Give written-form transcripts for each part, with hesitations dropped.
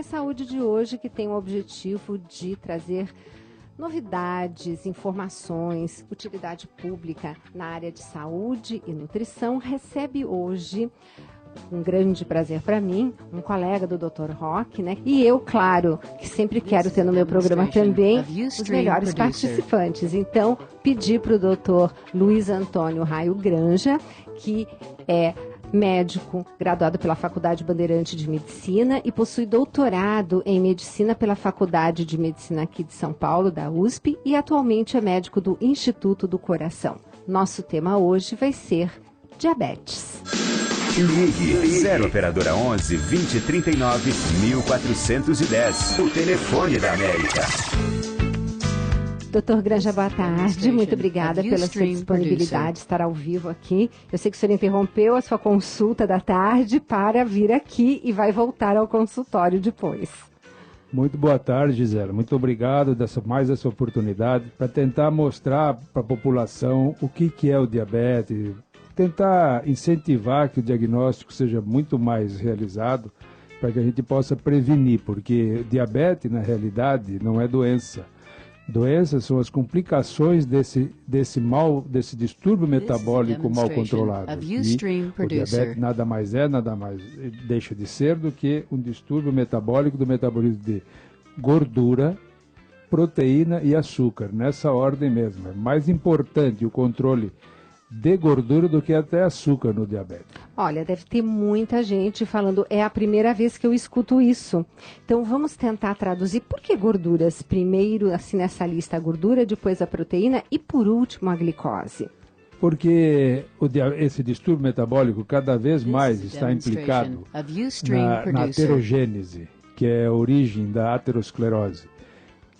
Mais Saúde de hoje, que tem o objetivo de trazer novidades, informações, utilidade pública na área de saúde e nutrição, recebe hoje, um grande prazer para mim, um colega do Dr. Roque, né? E eu, claro, que sempre quero ter no meu programa também os melhores participantes. Então, pedi para o Dr. Luiz Antônio Raio Granja, que é médico, graduado pela Faculdade Bandeirante de Medicina e possui doutorado em Medicina pela Faculdade de Medicina aqui de São Paulo, da USP, e atualmente é médico do Instituto do Coração. Nosso tema hoje vai ser diabetes. Ligue 0 operadora 11 2039 1410, o telefone da América. Doutor Granja, boa tarde. Muito obrigada pela sua disponibilidade de estar ao vivo aqui. Eu sei que o senhor interrompeu a sua consulta da tarde para vir aqui e vai voltar ao consultório depois. Muito boa tarde, Gisela. Muito obrigado mais essa oportunidade para tentar mostrar para a população o que é o diabetes, tentar incentivar que o diagnóstico seja muito mais realizado para que a gente possa prevenir, porque diabetes, na realidade, não é doença. Doenças são as complicações desse distúrbio metabólico mal controlado. E o diabetes nada mais deixa de ser do que um distúrbio metabólico do metabolismo de gordura, proteína e açúcar, nessa ordem mesmo. É mais importante o controle de gordura do que até açúcar no diabetes. Olha, deve ter muita gente falando, é a primeira vez que eu escuto isso. Então vamos tentar traduzir. Por que gorduras? Primeiro, assim, nessa lista, a gordura, depois a proteína e por último a glicose. Porque esse distúrbio metabólico cada vez mais está implicado na aterogênese, que é a origem da aterosclerose,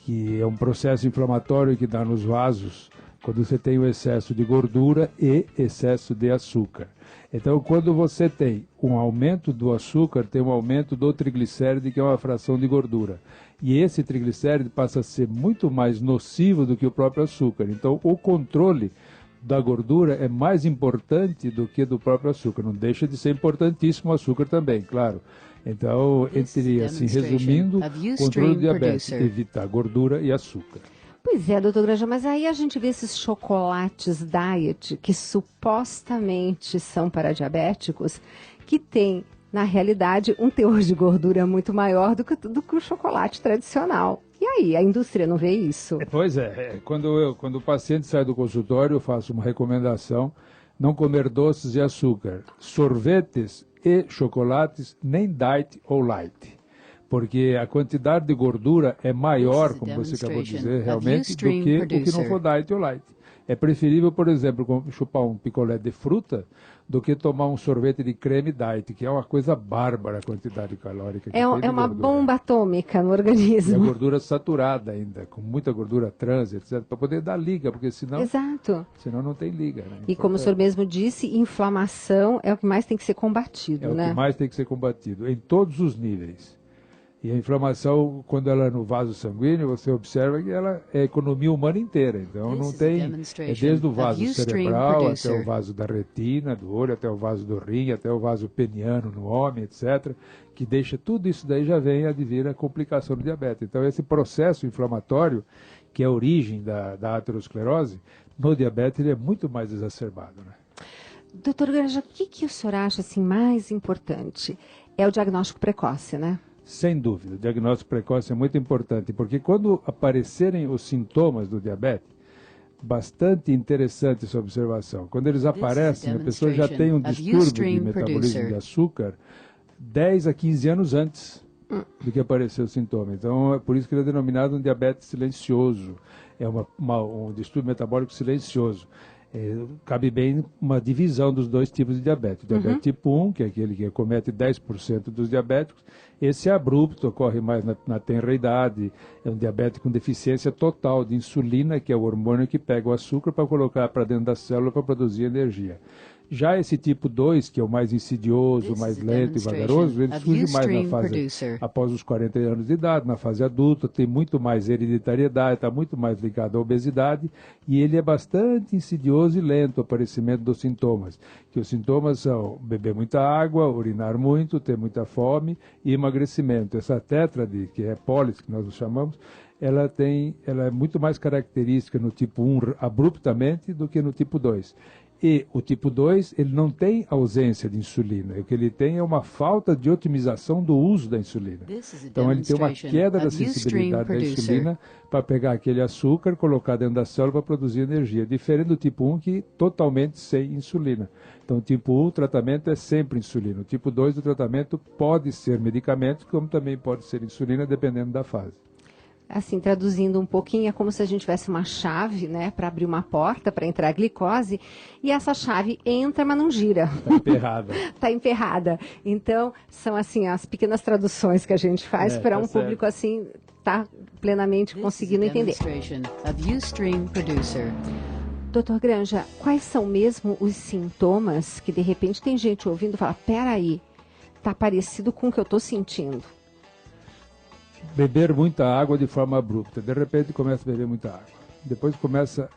que é um processo inflamatório que dá nos vasos quando você tem o excesso de gordura e excesso de açúcar. Então, quando você tem um aumento do açúcar, tem um aumento do triglicéride, que é uma fração de gordura. E esse triglicéride passa a ser muito mais nocivo do que o próprio açúcar. Então, o controle da gordura é mais importante do que do próprio açúcar. Não deixa de ser importantíssimo o açúcar também, claro. Então, assim, resumindo, controle do diabetes, evitar gordura e açúcar. Pois é, doutor Granja, mas aí a gente vê esses chocolates diet que supostamente são para diabéticos, que tem, na realidade, um teor de gordura muito maior do que o chocolate tradicional. E aí, a indústria não vê isso? Pois é, quando o paciente sai do consultório, eu faço uma recomendação, não comer doces e açúcar, sorvetes e chocolates, nem diet ou light. Porque a quantidade de gordura é maior, como você acabou de dizer, realmente, do que o que não for diet ou light. É preferível, por exemplo, chupar um picolé de fruta do que tomar um sorvete de creme diet, que é uma coisa bárbara a quantidade calórica que tem de gordura. É uma bomba atômica no organismo. E a gordura saturada ainda, com muita gordura trans, etc., para poder dar liga, porque senão, Exato. Senão não tem liga. Né? E como o senhor mesmo disse, inflamação é o que mais tem que ser combatido, né? É o que mais tem que ser combatido, em todos os níveis. E a inflamação, quando ela é no vaso sanguíneo, você observa que ela é a economia humana inteira. Então, não tem... É desde o vaso cerebral até o vaso da retina, do olho, até o vaso do rim, até o vaso peniano no homem, etc., que deixa tudo isso daí já vem a vir a complicação do diabetes. Então, esse processo inflamatório, que é a origem da aterosclerose, no diabetes ele é muito mais exacerbado, né? Doutor Granja, o que o senhor acha assim, mais importante? É o diagnóstico precoce, né? Sem dúvida, o diagnóstico precoce é muito importante, porque quando aparecerem os sintomas do diabetes, bastante interessante essa observação, quando eles aparecem, a pessoa já tem um distúrbio de metabolismo de açúcar 10 a 15 anos antes do que apareceu o sintoma. Então, é por isso que ele é denominado um diabetes silencioso, é um distúrbio metabólico silencioso. Cabe bem uma divisão dos dois tipos de diabetes. O diabetes tipo 1, que é aquele que acomete 10% dos diabéticos, esse é abrupto, ocorre mais na tenra idade, é um diabetes com deficiência total de insulina, que é o hormônio que pega o açúcar para colocar para dentro da célula para produzir energia. Já esse tipo 2, que é o mais insidioso, mais lento e vagaroso, ele surge mais na fase após os 40 anos de idade, na fase adulta, tem muito mais hereditariedade, está muito mais ligado à obesidade, e ele é bastante insidioso e lento o aparecimento dos sintomas, que os sintomas são beber muita água, urinar muito, ter muita fome e emagrecimento. Essa tétrade, que é pólis, que nós chamamos, ela é muito mais característica no tipo 1 abruptamente do que no tipo 2. E o tipo 2, ele não tem ausência de insulina. O que ele tem é uma falta de otimização do uso da insulina. Então, ele tem uma queda da sensibilidade da insulina para pegar aquele açúcar, colocar dentro da célula para produzir energia. Diferente do tipo 1, que totalmente sem insulina. Então, o tipo 1, o tratamento é sempre insulina. O tipo 2, o tratamento pode ser medicamentos, como também pode ser insulina, dependendo da fase. Assim, traduzindo um pouquinho, é como se a gente tivesse uma chave, né, para abrir uma porta, para entrar a glicose, e essa chave entra, mas não gira. Está emperrada. Está emperrada. Então, são assim as pequenas traduções que a gente faz para um público assim tá plenamente conseguindo entender. Doutor Granja, quais são mesmo os sintomas que de repente tem gente ouvindo e fala, peraí, tá parecido com o que eu estou sentindo? Beber muita água de forma abrupta. De repente começa a beber muita água. Depois começa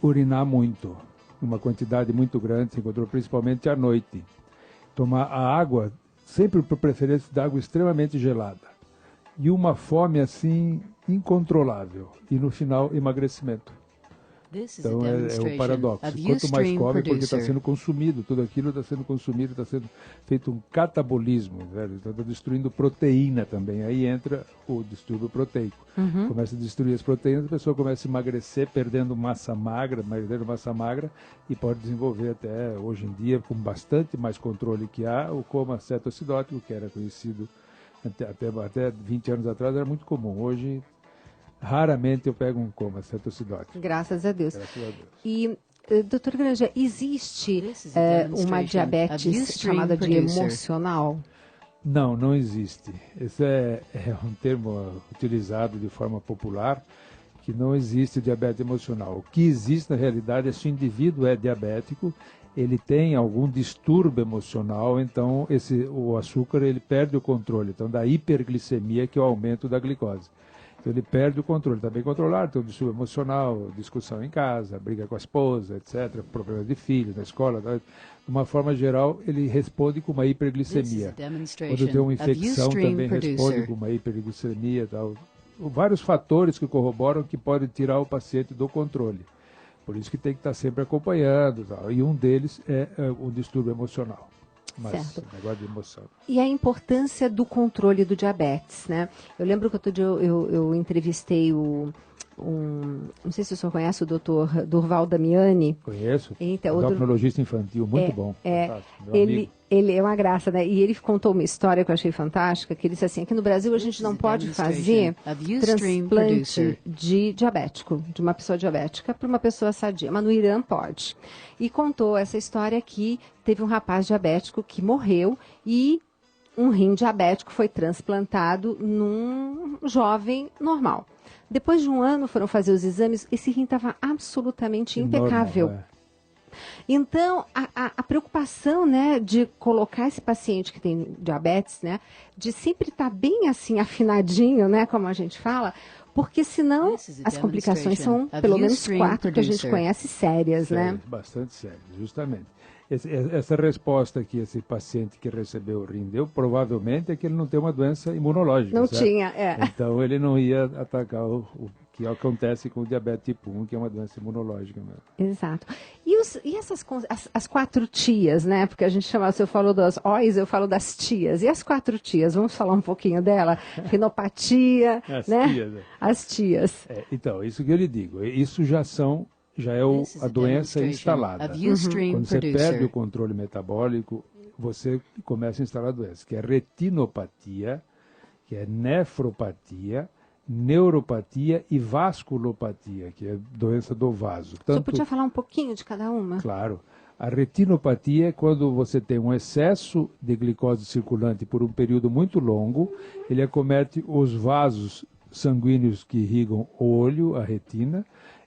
a urinar muito, uma quantidade muito grande, se encontrou principalmente à noite. Tomar a água, sempre por preferência de água extremamente gelada. E uma fome assim incontrolável. E no final, emagrecimento. Então é um paradoxo. Quanto mais come, porque está sendo consumido, tudo aquilo está sendo consumido, está sendo feito um catabolismo, está destruindo proteína também. Aí entra o distúrbio proteico. Começa a destruir as proteínas, a pessoa começa a emagrecer, perdendo massa magra, e pode desenvolver até hoje em dia, com bastante mais controle que há, o coma cetoacidótico, que era conhecido até 20 anos atrás, era muito comum. Hoje, raramente eu pego um coma cetoacidótico. Graças a Deus. E, doutor Granja, existe uma diabetes chamada de emocional? Não, não existe. Esse é um termo utilizado de forma popular, que não existe diabetes emocional. O que existe, na realidade, é se o indivíduo é diabético, ele tem algum distúrbio emocional, então o açúcar ele perde o controle. Então, da hiperglicemia, que é o aumento da glicose. Então, ele perde o controle, está bem controlado, tem um distúrbio emocional, discussão em casa, briga com a esposa, etc., problemas de filhos, na escola. De uma forma geral, ele responde com uma hiperglicemia. Quando tem uma infecção, também responde com uma hiperglicemia. Tal. Vários fatores que corroboram que podem tirar o paciente do controle. Por isso que tem que estar sempre acompanhando. Tal. E um deles é o distúrbio emocional. Mas certo. Negócio de emoção. E a importância do controle do diabetes, né? Eu lembro que outro dia eu entrevistei não sei se o senhor conhece o doutor Durval Damiani. Conheço, então, endocrinologista infantil, muito bom. Ele é uma graça, né? E ele contou uma história que eu achei fantástica, que ele disse assim, aqui no Brasil a gente não pode fazer transplante de diabético, de uma pessoa diabética para uma pessoa sadia, mas no Irã pode. E contou essa história que teve um rapaz diabético que morreu e um rim diabético foi transplantado num jovem normal. Depois de um ano foram fazer os exames, esse rim estava absolutamente impecável. Normal, Então, a preocupação, né, de colocar esse paciente que tem diabetes, né, de sempre estar bem assim, afinadinho, né, como a gente fala, porque senão as complicações são pelo menos 4 que a gente conhece sérias, né? Bastante sérias, justamente. Essa resposta que esse paciente que recebeu o rim deu, provavelmente é que ele não tem uma doença imunológica. Não certo? tinha, Então ele não ia atacar o que acontece com o diabetes tipo 1, que é uma doença imunológica mesmo. Exato. E as 4 tias, né? Porque a gente chama, o senhor falou das OIs, eu falo das tias. E as 4 tias, vamos falar um pouquinho dela? Rinopatia, né? Tias, As tias. Então, isso que eu lhe digo, isso já é a doença instalada. Quando você perde o controle metabólico, você começa a instalar a doença, que é retinopatia, que é nefropatia, neuropatia e vasculopatia, que é doença do vaso. Você podia falar um pouquinho de cada uma? Claro. A retinopatia é quando você tem um excesso de glicose circulante por um período muito longo, ele acomete os vasos sanguíneos que irrigam o olho, a retina,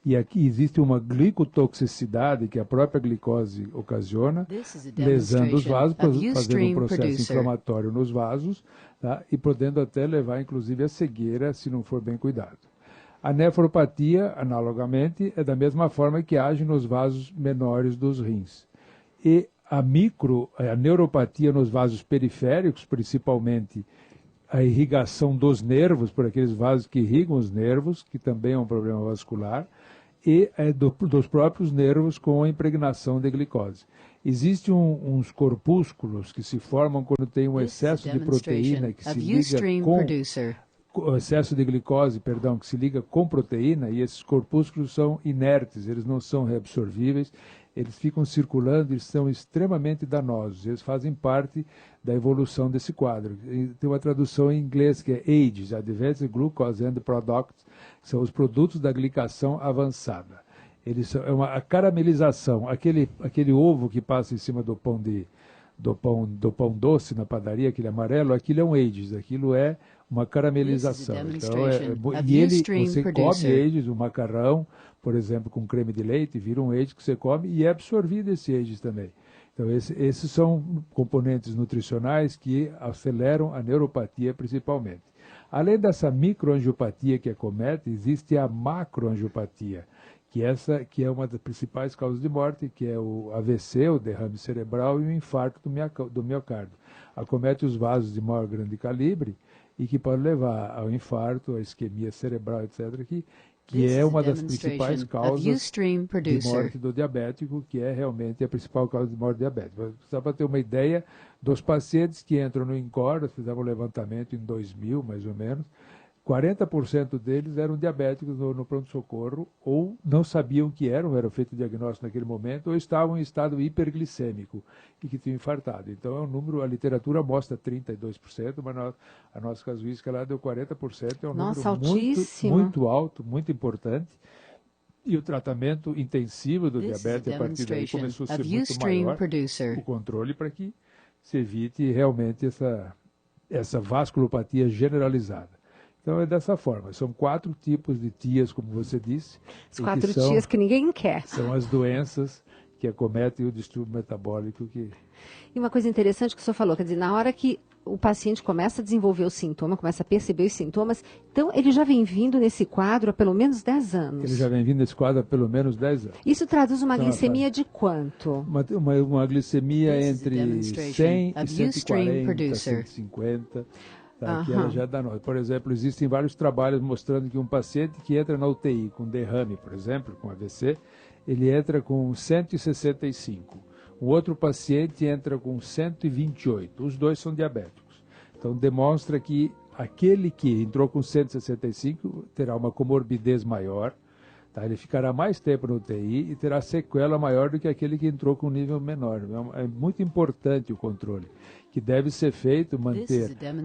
E aqui existe uma glicotoxicidade que a própria glicose ocasiona, lesando os vasos, fazendo um processo inflamatório nos vasos, tá? E podendo até levar, inclusive, a cegueira, se não for bem cuidado. A nefropatia, analogamente, é da mesma forma que age nos vasos menores dos rins. E a neuropatia nos vasos periféricos, principalmente a irrigação dos nervos, por aqueles vasos que irrigam os nervos, que também é um problema vascular, e dos próprios nervos com a impregnação de glicose. Existem uns corpúsculos que se formam quando tem um excesso de proteína que se liga com excesso de glicose, perdão, que se liga com proteína, e esses corpúsculos são inertes, eles não são reabsorvíveis, eles ficam circulando e são extremamente danosos. Eles fazem parte da evolução desse quadro. Tem uma tradução em inglês que é AGEs, Advanced Glucose End Products, que são os produtos da glicação avançada. Eles são a caramelização, aquele ovo que passa em cima do pão doce na padaria, aquele amarelo, aquilo é um AGEs, aquilo é uma caramelização. Então, você come AGEs, o macarrão, por exemplo, com creme de leite, vira um AGEs que você come e é absorvido esse AGEs também. Então, esses são componentes nutricionais que aceleram a neuropatia principalmente. Além dessa microangiopatia que acomete, existe a macroangiopatia, que é uma das principais causas de morte, que é o AVC, o derrame cerebral, e o infarto do miocárdio. Acomete os vasos de maior grande calibre e que pode levar ao infarto, à isquemia cerebral, etc., que é uma das principais causas de morte do diabético, que é realmente a principal causa de morte diabética. Só para ter uma ideia, dos pacientes que entram no INCOR, nós fizemos um levantamento em 2000, mais ou menos, 40% deles eram diabéticos no pronto-socorro, ou não sabiam que era feito o diagnóstico naquele momento, ou estavam em estado hiperglicêmico e que tinham infartado. Então, é um número, a literatura mostra 32%, mas a nossa casuística lá deu 40%, é um número muito alto, muito importante. E o tratamento intensivo do diabetes, a partir daí, começou a ser muito maior, o controle, para que se evite realmente essa vasculopatia generalizada. Então é dessa forma, são 4 tipos de tias, como você disse. As 4 tias que ninguém quer. São as doenças que acometem o distúrbio metabólico. E uma coisa interessante que o senhor falou, quer dizer, na hora que o paciente começa a desenvolver o sintoma, começa a perceber os sintomas, então ele já vem vindo nesse quadro há pelo menos 10 anos. Ele já vem vindo nesse quadro há pelo menos 10 anos. Isso traduz uma glicemia de quanto? Uma glicemia entre 100 e 140, 150. Tá, que ela já é danosa. Por exemplo, existem vários trabalhos mostrando que um paciente que entra na UTI com derrame, por exemplo, com AVC, ele entra com 165. Um outro paciente entra com 128. Os dois são diabéticos. Então, demonstra que aquele que entrou com 165 terá uma comorbidez maior, tá? Ele ficará mais tempo na UTI e terá sequela maior do que aquele que entrou com nível menor. É muito importante o controle, que deve ser feito,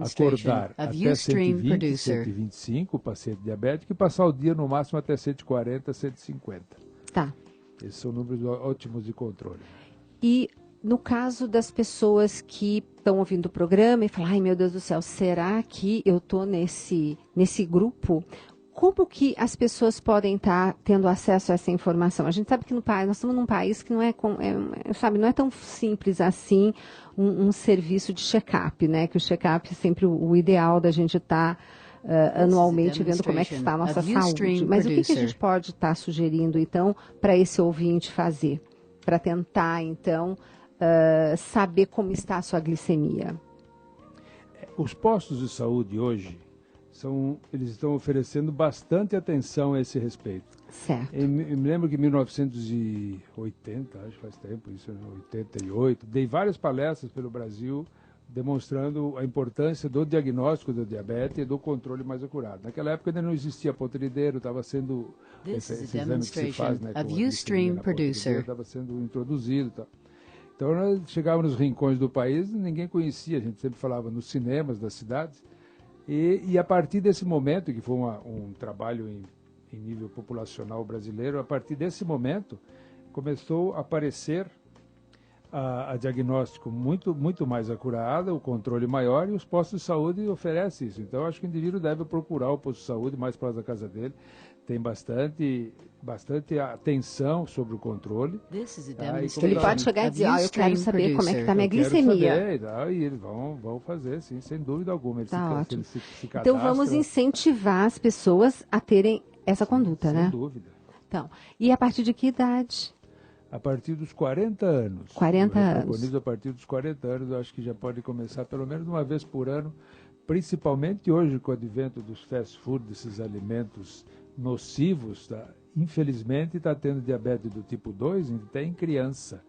acordar até 120, 125, o paciente diabético, e passar o dia no máximo até 140, 150. Tá. Esses são números ótimos de controle. E no caso das pessoas que estão ouvindo o programa e falam, ai meu Deus do céu, será que eu estou nesse grupo? Como que as pessoas podem estar tendo acesso a essa informação? A gente sabe que nós estamos num país que não não é tão simples assim um serviço de check-up, né? Que o check-up é sempre o ideal da gente estar anualmente vendo como é que está a nossa saúde. Mas o que a gente pode estar sugerindo, então, para esse ouvinte fazer? Para tentar, então, saber como está a sua glicemia? Os postos de saúde hoje, eles estão oferecendo bastante atenção a esse respeito. Certo. Eu me lembro que em 1980, acho que faz tempo, isso, 88, dei várias palestras pelo Brasil demonstrando a importância do diagnóstico do diabetes e do controle mais acurado. Naquela época ainda não existia ponteirideiro, estava sendo esse exame que se faz, né, estava sendo introduzido. Tá. Então nós chegávamos nos rincões do país, ninguém conhecia, a gente sempre falava nos cinemas das cidades. E a partir desse momento, que foi um trabalho em nível populacional brasileiro, a partir desse momento começou a aparecer a diagnóstico muito mais acurado, o controle maior, e os postos de saúde oferecem isso. Então, acho que o indivíduo deve procurar o posto de saúde mais próximo da casa dele. Tem bastante atenção sobre o controle. Ele pode chegar e dizer, eu quero saber como é que está a minha glicemia. E eles vão fazer, sim, sem dúvida alguma. Eles ótimo. Se então, vamos incentivar as pessoas a terem essa conduta, né? Sem dúvida. Então, e a partir de que idade? A partir dos 40 anos. 40 anos. A partir dos 40 anos, eu acho que já pode começar pelo menos uma vez por ano, principalmente hoje com o advento dos fast food, desses alimentos nocivos, tá? Infelizmente está tendo diabetes do tipo 2 até em criança.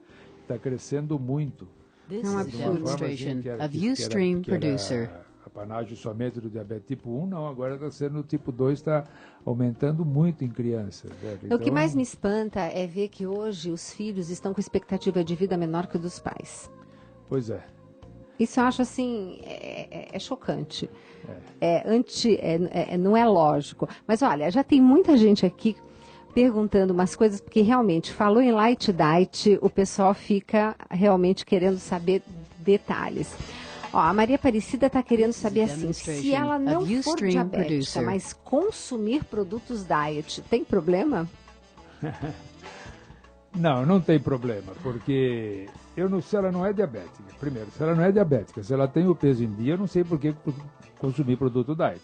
Está crescendo muito. This is a demonstration of Ustream Producer. Apanágio somente do diabetes tipo 1, não, agora está sendo o tipo 2, está aumentando muito em crianças. Então, o que mais me espanta é ver que hoje os filhos estão com expectativa de vida menor que a dos pais. Pois é. Isso eu acho assim, é chocante. Não é lógico. Mas olha, já tem muita gente aqui perguntando umas coisas, porque realmente falou em Light Diet, o pessoal fica realmente querendo saber detalhes. Ó, a Maria Aparecida está querendo saber assim, se ela não for diabética, mas consumir produtos diet, tem problema? Não tem problema, porque se ela não é diabética, primeiro, se ela não é diabética, se ela tem o peso em dia, eu não sei por que consumir produto diet.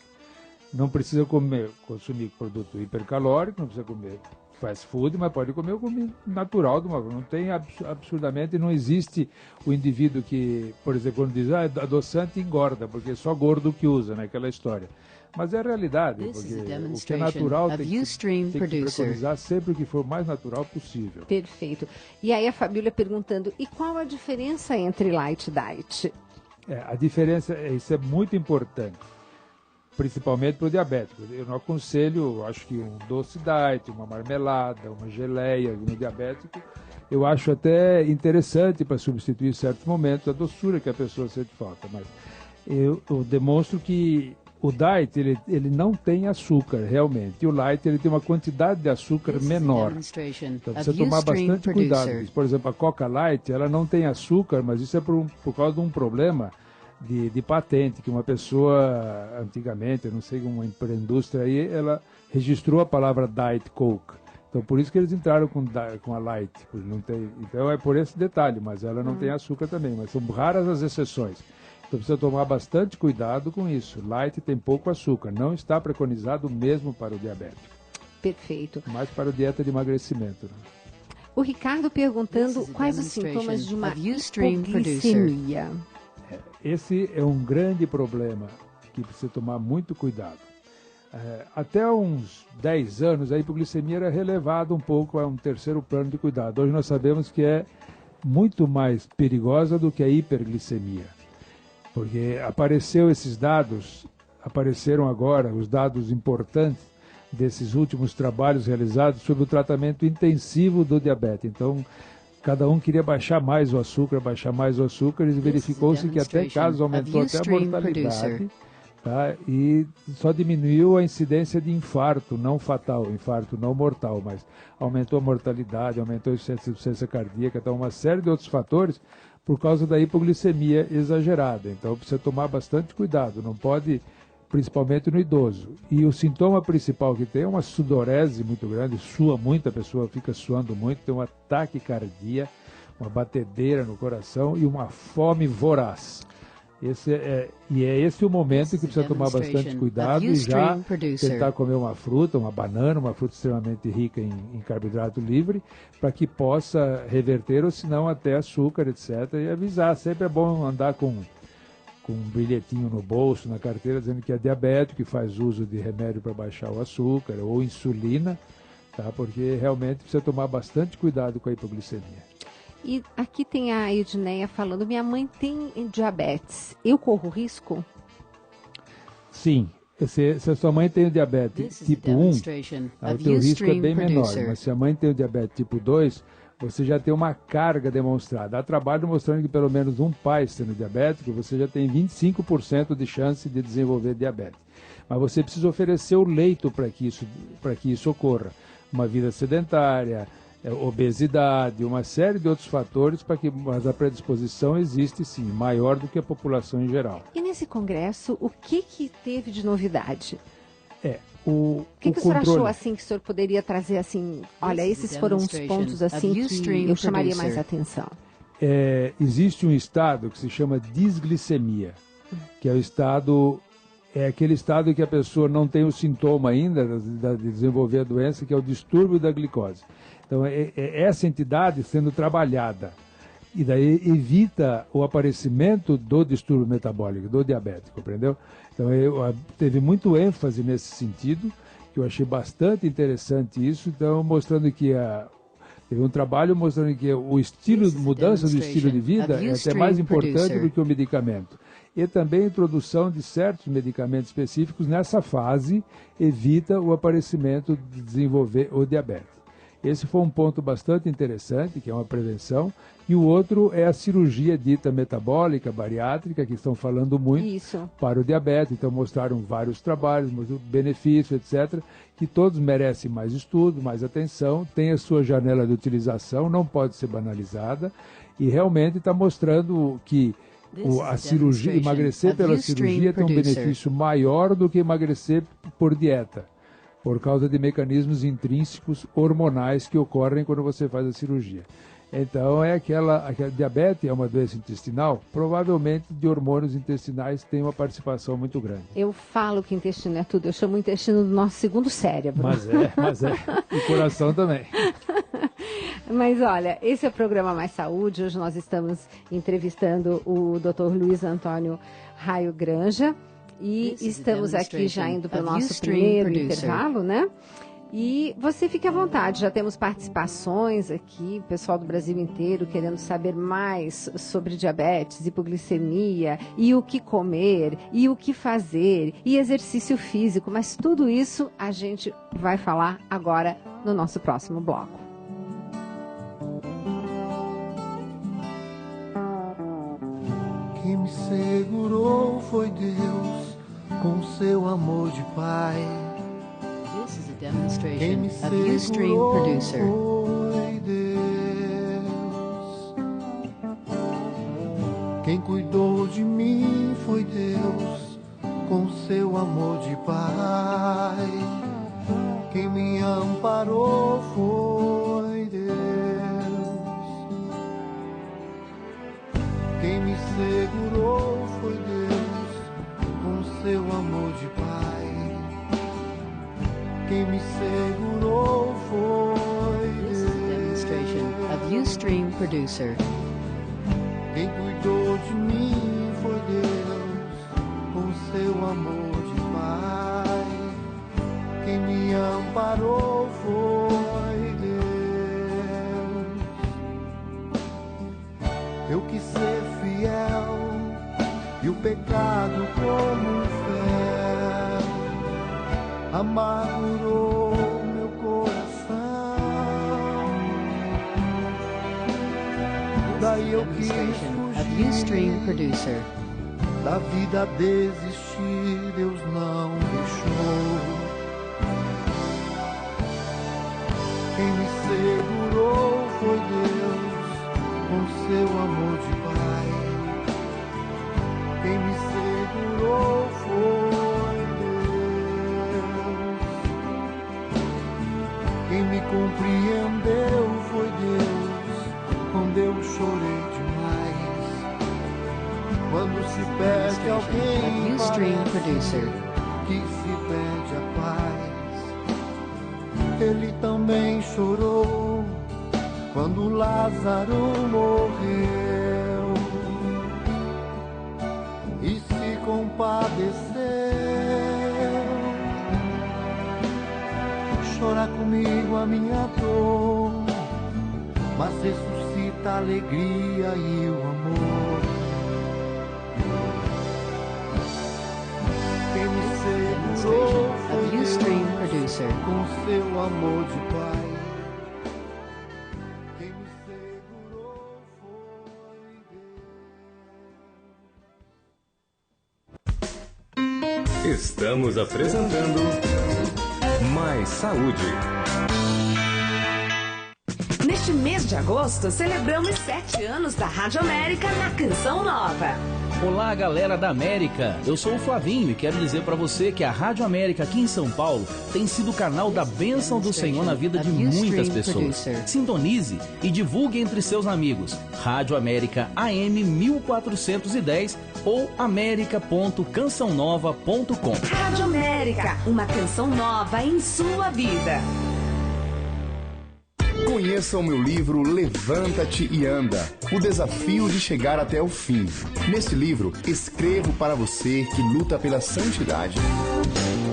Não precisa consumir produto hipercalórico, não precisa comer fast food, mas pode comer comida natural. Não tem absurdamente, não existe o indivíduo que, por exemplo, quando diz adoçante engorda, porque é só gordo que usa, né? Aquela história. Mas é a realidade, porque o que é natural tem que preconizar sempre o que for mais natural possível. Perfeito. E aí a Fabíola perguntando, e qual a diferença entre Light Diet? A diferença, isso é muito importante, principalmente para o diabético. Eu não aconselho, acho que um doce diet, uma marmelada, uma geleia no diabético, eu acho até interessante para substituir em certos momentos a doçura que a pessoa sente falta, mas eu demonstro que o diet, ele não tem açúcar, realmente. E o light, ele tem uma quantidade de açúcar menor. Então, precisa tomar bastante cuidado. Por exemplo, a Coca Light, ela não tem açúcar, mas isso é por causa de um problema de patente, que uma pessoa, antigamente, eu não sei, uma indústria aí, ela registrou a palavra Diet Coke. Então, por isso que eles entraram com a Light. Não tem, então, é por esse detalhe, mas ela não tem açúcar também. Mas são raras as exceções. Então precisa tomar bastante cuidado com isso. Light tem pouco açúcar, não está preconizado mesmo para o diabético. Perfeito. Mas para a dieta de emagrecimento. Né? O Ricardo perguntando quais os sintomas de uma hipoglicemia. Esse é um grande problema que precisa tomar muito cuidado. Até uns 10 anos a hipoglicemia era relevada um pouco a um terceiro plano de cuidado. Hoje nós sabemos que é muito mais perigosa do que a hiperglicemia. Porque apareceram agora os dados importantes desses últimos trabalhos realizados sobre o tratamento intensivo do diabetes. Então, cada um queria baixar mais o açúcar, e verificou-se que até casos aumentou até a mortalidade, tá? E só diminuiu a incidência de infarto, não fatal, infarto não mortal, mas aumentou a mortalidade, aumentou a insuficiência cardíaca, então uma série de outros fatores por causa da hipoglicemia exagerada. Então precisa tomar bastante cuidado, não pode, principalmente no idoso. E o sintoma principal que tem é uma sudorese muito grande, sua muito, a pessoa fica suando muito, tem uma taquicardia, uma batedeira no coração e uma fome voraz. Esse o momento que precisa tomar bastante cuidado e já tentar comer uma fruta, uma banana, uma fruta extremamente rica em carboidrato livre, para que possa reverter, ou se não até açúcar, etc. E avisar, sempre é bom andar com um bilhetinho no bolso, na carteira, dizendo que é diabético, que faz uso de remédio para baixar o açúcar, ou insulina, tá? Porque realmente precisa tomar bastante cuidado com a hipoglicemia. E aqui tem a Edneia falando, minha mãe tem diabetes, eu corro risco? Sim, se a sua mãe tem o diabetes tipo 1, o teu risco é bem menor, mas se a mãe tem o diabetes tipo 2, você já tem uma carga demonstrada. Há trabalho mostrando que pelo menos um pai sendo diabético, você já tem 25% de chance de desenvolver diabetes. Mas você precisa oferecer o leito para que isso ocorra. Uma vida sedentária, obesidade, uma série de outros fatores, mas a predisposição existe sim, maior do que a população em geral. E nesse congresso, o que teve de novidade? O que o senhor achou assim que o senhor poderia trazer assim? Olha, esses foram uns pontos assim que eu chamaria mais atenção. Existe um estado que se chama disglicemia, que é o estado, aquele estado em que a pessoa não tem o sintoma ainda de desenvolver a doença, que é o distúrbio da glicose. Então, essa entidade sendo trabalhada, e daí evita o aparecimento do distúrbio metabólico, do diabético, entendeu? Então, teve muito ênfase nesse sentido, que eu achei bastante interessante isso, então mostrando que teve um trabalho mostrando que mudança do estilo de vida é até mais importante do que o medicamento. E também a introdução de certos medicamentos específicos nessa fase evita o aparecimento de desenvolver o diabetes. Esse foi um ponto bastante interessante, que é uma prevenção. E o outro é a cirurgia dita metabólica, bariátrica, que estão falando muito para o diabetes. Então mostraram vários trabalhos, benefícios, etc., que todos merecem mais estudo, mais atenção, tem a sua janela de utilização, não pode ser banalizada, e realmente está mostrando que a cirurgia, emagrecer pela cirurgia tem um benefício maior do que emagrecer por dieta, por causa de mecanismos intrínsecos hormonais que ocorrem quando você faz a cirurgia. Então, aquela diabetes é uma doença intestinal, provavelmente de hormônios intestinais tem uma participação muito grande. Eu falo que intestino é tudo, eu chamo o intestino do nosso segundo cérebro. Mas é. E coração também. Mas olha, esse é o programa Mais Saúde. Hoje nós estamos entrevistando o Dr. Luiz Antônio Raio Granja e estamos aqui já indo para o nosso primeiro intervalo, né? E você fique à vontade, já temos participações aqui, pessoal do Brasil inteiro querendo saber mais sobre diabetes, hipoglicemia, e o que comer, e o que fazer, e exercício físico, mas tudo isso a gente vai falar agora no nosso próximo bloco. Quem me segurou foi Deus, com seu amor de Pai. Demonstration of Ustream Producer. Foi Deus. Quem cuidou de mim foi Deus, com seu amor de Pai. Quem me amparou foi Deus. Quem me segurou foi Deus, com seu amor de Pai. Quem me segurou foi Deus. Demonstration of Ustream Producer. Quem cuidou de mim foi Deus, com seu amor de Pai. Quem me amparou foi Deus. Eu quis ser fiel e o pecado como um fel amargurou meu coração. Daí eu quis fugir, da vida desistir, Deus não deixou. Quem me segurou foi Deus, com seu amor de Pai. Quem me segurou foi Quem me compreendeu foi Deus, quando eu chorei demais. Quando se perde alguém, parece que se perde a paz. Ele também chorou quando Lázaro morreu e se compadeceu. Chora comigo a minha dor, mas ressuscita a alegria e o amor. Quem me segurou foi Deus, com seu amor de Pai. Quem me segurou foi Deus. Estamos apresentando Mais Saúde. Neste mês de agosto, celebramos 7 anos da Rádio América na Canção Nova. Olá, galera da América. Eu sou o Flavinho e quero dizer para você que a Rádio América aqui em São Paulo tem sido o canal da bênção do Senhor na vida de muitas pessoas. Sintonize e divulgue entre seus amigos. Rádio América AM 1410 ou america.cançãonova.com. Rádio América, uma canção nova em sua vida. Conheça o meu livro Levanta-te e Anda, o desafio de chegar até o fim. Neste livro, escrevo para você que luta pela santidade.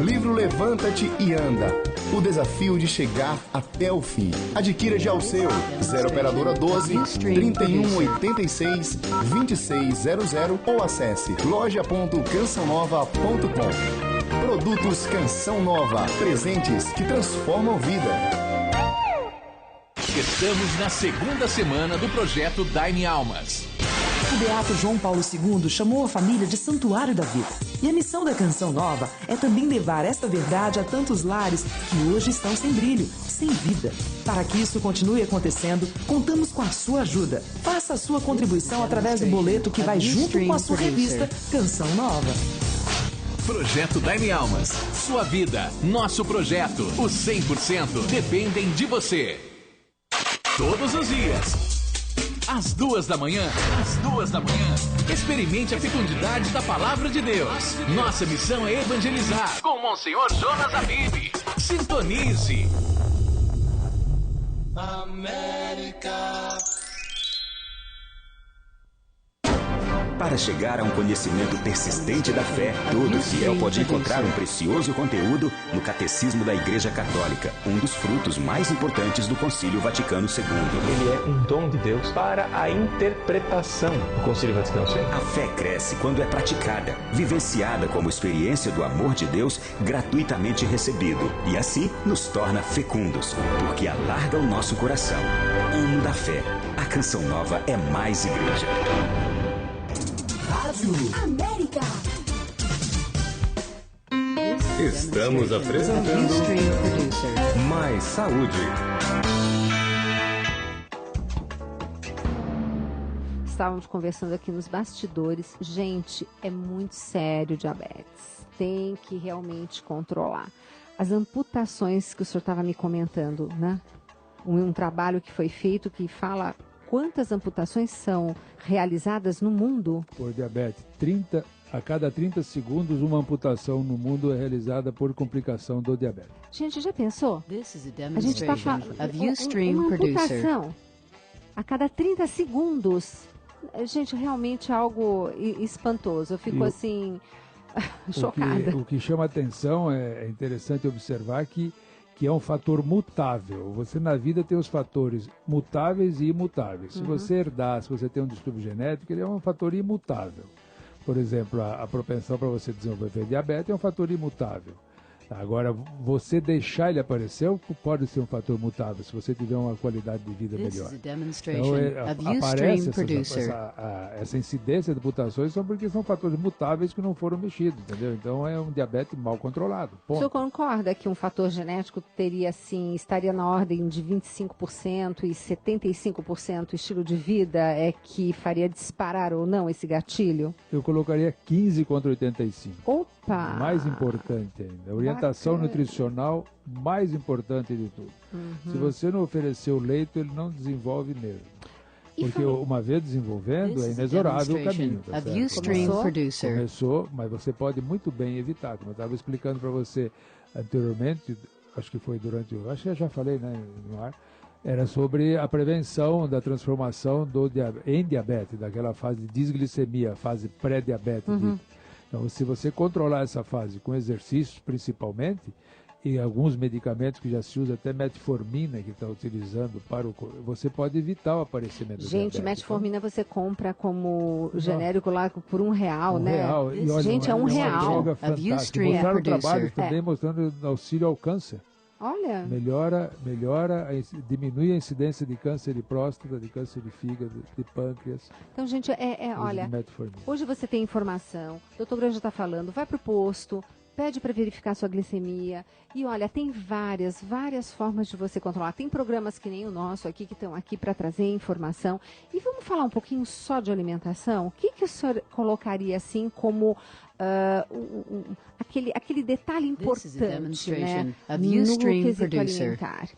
Livro Levanta-te e Anda, o desafio de chegar até o fim. Adquira já o seu, 0 operadora 12 3186 2600 ou acesse loja.cançãonova.com. Produtos Canção Nova, presentes que transformam vida. Estamos na segunda semana do projeto Dai-me Almas. O beato João Paulo II chamou a família de Santuário da Vida. E a missão da Canção Nova é também levar esta verdade a tantos lares que hoje estão sem brilho, sem vida. Para que isso continue acontecendo, contamos com a sua ajuda. Faça a sua contribuição através do boleto que vai junto com a sua revista Canção Nova. Projeto Dai-me Almas. Sua vida, nosso projeto. Os 100% dependem de você. Todos os dias, às 2 da manhã, experimente a fecundidade da Palavra de Deus. Nossa missão é evangelizar com Monsenhor Jonas Abib. Sintonize. América. Para chegar a um conhecimento persistente da fé, todo fiel pode encontrar um precioso conteúdo no Catecismo da Igreja Católica, um dos frutos mais importantes do Concílio Vaticano II. Ele é um dom de Deus para a interpretação do Concílio Vaticano II. A fé cresce quando é praticada, vivenciada como experiência do amor de Deus gratuitamente recebido, e assim nos torna fecundos, porque alarga o nosso coração. Ano da fé. A Canção Nova é mais igreja. Rádio América. Estamos apresentando Mais Saúde. Estávamos conversando aqui nos bastidores. Gente, é muito sério o diabetes. Tem que realmente controlar. As amputações que o senhor estava me comentando, né? Um trabalho que foi feito que fala quantas amputações são realizadas no mundo? Por diabetes, a cada 30 segundos uma amputação no mundo é realizada por complicação do diabetes. Gente, já pensou? A gente está falando uma amputação a cada 30 segundos. Gente, realmente é algo espantoso. Eu fico assim, chocada. O que chama atenção é interessante observar que é um fator mutável. Você na vida tem os fatores mutáveis e imutáveis. Se você herdar, se você tem um distúrbio genético, ele é um fator imutável. Por exemplo, a propensão para você desenvolver diabetes é um fator imutável. Agora, você deixar ele aparecer pode ser um fator mutável, se você tiver uma qualidade de vida melhor. Então, aparece essa incidência de mutações são porque são fatores mutáveis que não foram mexidos, entendeu? Então, é um diabetes mal controlado. Ponto. O senhor concorda que um fator genético teria, assim, estaria na ordem de 25% e 75% estilo de vida é que faria disparar ou não esse gatilho? Eu colocaria 15 contra 85. Opa! Mais importante ainda, orientação nutricional, mais importante de tudo. Se você não oferecer o leito, ele não desenvolve mesmo. Porque uma vez desenvolvendo, é inexorável o caminho. Tá Começou, mas você pode muito bem evitar. Como eu estava explicando para você anteriormente, acho que foi acho que eu já falei, né, no ar, era sobre a prevenção da transformação em diabetes, daquela fase de desglicemia, fase pré-diabetes. Então, se você controlar essa fase com exercícios, principalmente, e alguns medicamentos que já se usa, até metformina, que está utilizando você pode evitar o aparecimento do diabetes. Gente, metformina você compra como genérico lá por R$1, né? R$1. E olha, gente, é R$1. É uma droga fantástica. Mostraram trabalhos também mostrando auxílio ao câncer. Olha. Diminui a incidência de câncer de próstata, de câncer de fígado, de pâncreas. Então, gente, olha, hoje você tem informação, o doutor Granja está falando, vai para o posto, pede para verificar sua glicemia. E olha, tem várias formas de você controlar. Tem programas que nem o nosso aqui, que estão aqui para trazer informação. E vamos falar um pouquinho só de alimentação? O que o senhor colocaria assim como aquele detalhe importante, né, no quesito alimentar?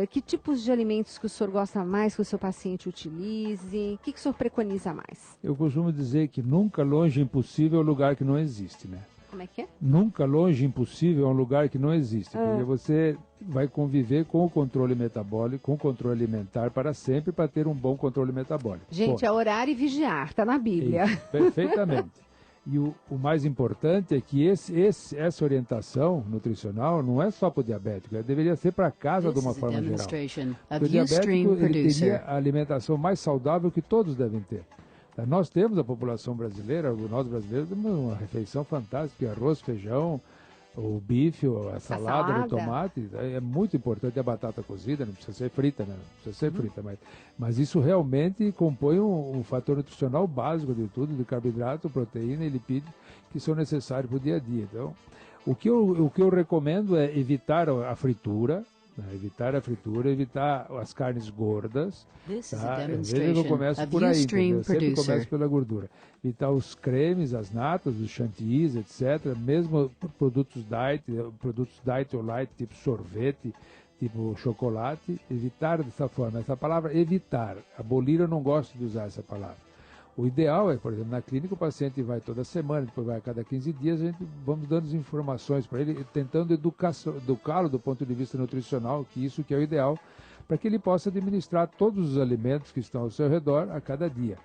Que tipos de alimentos que o senhor gosta mais que o seu paciente utilize? O que o senhor preconiza mais? Eu costumo dizer que nunca longe impossível é um lugar que não existe, né? Como é que é? Nunca longe impossível é um lugar que não existe, porque você vai conviver com o controle metabólico, com o controle alimentar para sempre, para ter um bom controle metabólico. Gente, é orar e vigiar, está na Bíblia. Isso, perfeitamente. E o mais importante é que essa orientação nutricional não é só para o diabético, ela deveria ser para casa de uma forma geral. Porque o diabético ele teria a alimentação mais saudável que todos devem ter. Nós temos a população brasileira, nós brasileiros temos uma refeição fantástica, arroz, feijão, o bife, a salada, o tomate, é muito importante a batata cozida, não precisa ser frita, né? Não precisa ser frita, mas isso realmente compõe um fator nutricional básico de tudo, de carboidrato, proteína e lipídio, que são necessários para o dia a dia. Então, o que eu recomendo é evitar a fritura, evitar as carnes gordas. Tá? Às vezes eu começo por aí, eu sempre começo pela gordura. Evitar os cremes, as natas, os chantilly, etc. Mesmo produtos diet ou light, tipo sorvete, tipo chocolate, evitar dessa forma. Essa palavra evitar, abolir, eu não gosto de usar essa palavra. O ideal é, por exemplo, na clínica o paciente vai toda semana, depois vai a cada 15 dias, a gente vamos dando as informações para ele, tentando educá-lo do ponto de vista nutricional, que isso que é o ideal, para que ele possa administrar todos os alimentos que estão ao seu redor a cada dia.